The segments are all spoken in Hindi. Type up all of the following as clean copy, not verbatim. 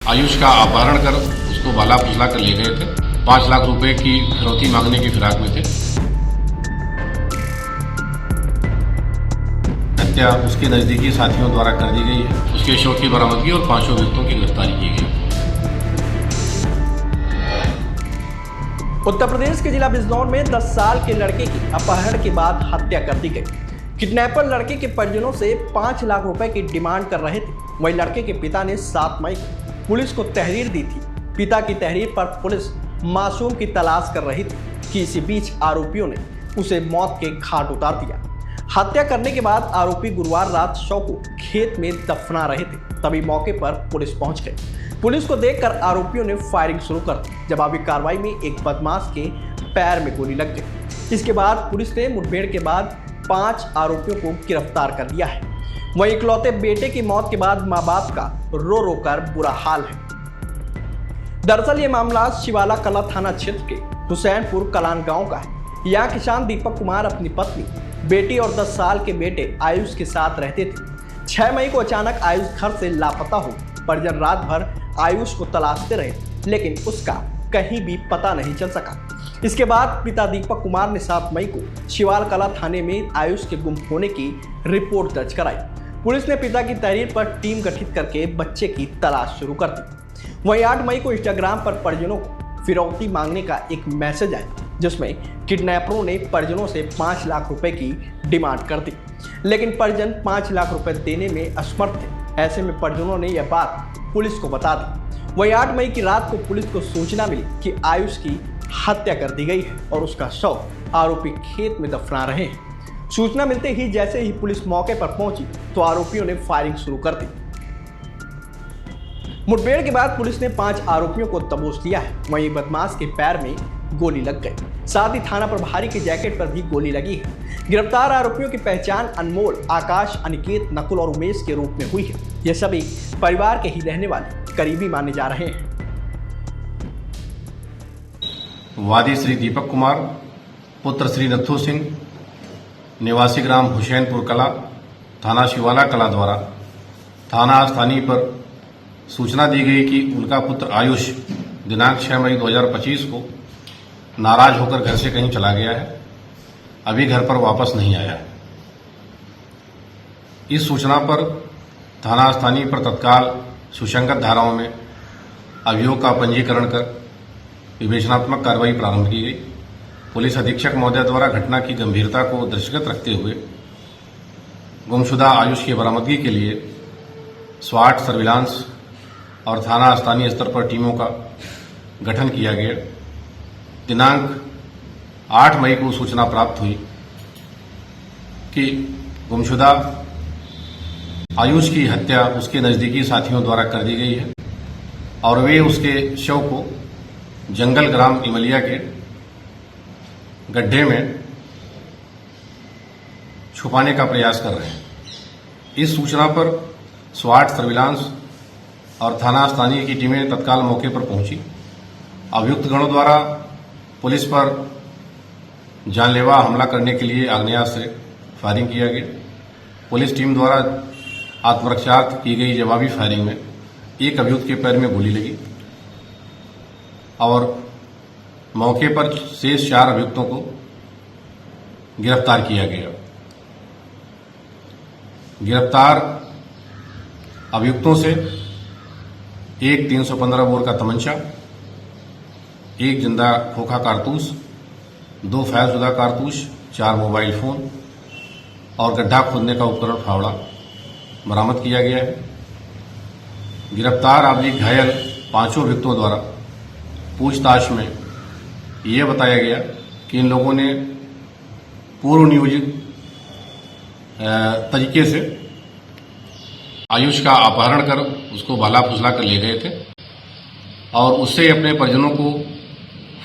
आयुष का अपहरण कर उसको बाला फुसला कर ले गए थे। 5 लाख रुपए की फिरौती मांगने की फिराक में थे। हत्या उसके नजदीकी साथियों द्वारा कर दी गई है। उसके शव की बरामदगी और 5 अभियुक्तों की गिरफ्तारी की गई। उत्तर प्रदेश के जिला बिजनौर में 10 साल के लड़के की अपहरण के बाद हत्या कर दी गई। किडनैपर लड़के के परिजनों से 5 लाख रुपए की डिमांड कर रहे थे। वहीं लड़के के पिता ने 7 मई को पुलिस को तहरीर दी थी। पिता की तहरीर पर पुलिस मासूम की तलाश कर रही थी कि इसी बीच आरोपियों ने उसे मौत के घाट उतार दिया। हत्या करने के बाद आरोपी गुरुवार रात शव को खेत में दफना रहे थे। तभी मौके पर पुलिस पहुंच गई। पुलिस को देखकर आरोपियों ने फायरिंग शुरू कर दी। जवाबी कार्रवाई में एक बदमाश के पैर में गोली लग गई। इसके बाद पुलिस ने मुठभेड़ के बाद 5 आरोपियों को गिरफ्तार कर लिया है। वहीं इकलौते बेटे की मौत के बाद मां बाप का रो रो कर बुरा हाल है। दरअसल ये मामला शिवाला कला थाना क्षेत्र के हुसैनपुर कलान गांव का है। यहाँ किसान दीपक कुमार अपनी पत्नी, बेटी और 10 साल के बेटे आयुष के साथ रहते थे। 6 मई को अचानक आयुष घर से लापता हो। परिजन रात भर आयुष को तलाशते रहे, लेकिन उसका कहीं भी पता नहीं चल सका। इसके बाद पिता दीपक कुमार ने 7 मई को शिवाल कला थाने में आयुष के गुम होने की रिपोर्ट दर्ज कराई। पुलिस ने पिता की तहरीर पर टीम गठित करके बच्चे की तलाश शुरू कर दी। वहीं 8 मई को इंस्टाग्राम पर परिजनों को फिरौती मांगने का एक मैसेज आया, जिसमें किडनैपरों ने परिजनों से 5 लाख रुपए की डिमांड कर दी, लेकिन परिजन 5 लाख रुपए देने में असमर्थ थे। ऐसे में परिजनों ने यह बात पुलिस को बता दी। वहीं 8 मई की रात को पुलिस को सूचना मिली कि आयुष की हत्या कर दी गई है और उसका शव आरोपी खेत में दफना रहे हैं। सूचना मिलते ही जैसे ही पुलिस मौके पर पहुंची तो आरोपियों ने फायरिंग शुरू कर दी। मुठभेड़ के बाद पुलिस ने 5 आरोपियों को दबोच लिया है। वहीं बदमाश के पैर में गोली लग गई। साथ ही थाना प्रभारी के जैकेट पर भी गोली लगी है। गिरफ्तार आरोपियों की पहचान अनमोल, आकाश, अनिकेत, नकुल और उमेश के रूप में हुई है। ये सभी परिवार के ही रहने वाले करीबी माने जा रहे हैं। वादी श्री दीपक कुमार, पुत्र श्री नथु सिंह, निवासी ग्राम हुसैनपुर कला, थाना शिवाला कला द्वारा थाना स्थानीय पर सूचना दी गई कि उनका पुत्र आयुष दिनांक 6 मई 2025 को नाराज होकर घर से कहीं चला गया है। अभी घर पर वापस नहीं आया है। इस सूचना पर थाना स्थानीय पर तत्काल सुसंगत धाराओं में अभियोग का पंजीकरण कर विवेचनात्मक कार्रवाई प्रारंभ की गई। पुलिस अधीक्षक महोदय द्वारा घटना की गंभीरता को दृष्टिगत रखते हुए गुमशुदा आयुष की बरामदगी के लिए स्वाट, सर्विलांस और थाना स्थानीय स्तर पर टीमों का गठन किया गया। दिनांक 8 मई को सूचना प्राप्त हुई कि गुमशुदा आयुष की हत्या उसके नजदीकी साथियों द्वारा कर दी गई है और वे उसके शव को जंगल ग्राम इमलिया के गड्ढे में छुपाने का प्रयास कर रहे हैं। इस सूचना पर स्वाट, सर्विलांस और थाना स्थानीय की टीमें तत्काल मौके पर पहुंची। अभियुक्त गणों द्वारा पुलिस पर जानलेवा हमला करने के लिए आग्नेयास्त्र से फायरिंग किया गया। पुलिस टीम द्वारा आत्मरक्षार्थ की गई जवाबी फायरिंग में एक अभियुक्त के पैर में गोली लगी और मौके पर शेष 4 अभियुक्तों को गिरफ्तार किया गया। गिरफ्तार अभियुक्तों से एक 315 बोर का तमंचा, एक जिंदा खोखा कारतूस, 2 फायरशुदा कारतूस, 4 मोबाइल फोन और गड्ढा खोदने का उपकरण फावड़ा बरामद किया गया है। गिरफ्तार घायल 5 अभियुक्तों द्वारा पूछताछ में यह बताया गया कि इन लोगों ने पूर्व नियोजित तरीके से आयुष का अपहरण कर उसको बाला फुसला कर ले गए थे और उससे अपने परिजनों को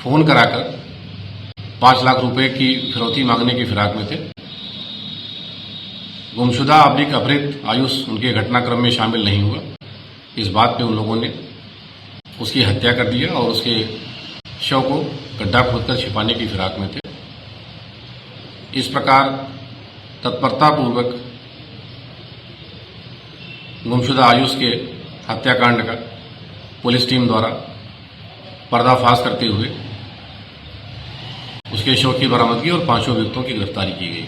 फोन कराकर 5 लाख रुपए की फिरौती मांगने की फिराक में थे। गुमशुदा अपहृत आयुष उनके घटनाक्रम में शामिल नहीं हुआ। इस बात पे उन लोगों ने उसकी हत्या कर दिया और उसके शव को गड्ढा खोदकर छिपाने की फिराक में थे। इस प्रकार तत्परतापूर्वक गुमशुदा आयुष के हत्याकांड का पुलिस टीम द्वारा पर्दाफाश करते हुए उसके शव की बरामदगी और 5 अभियुक्तों की गिरफ्तारी की गई।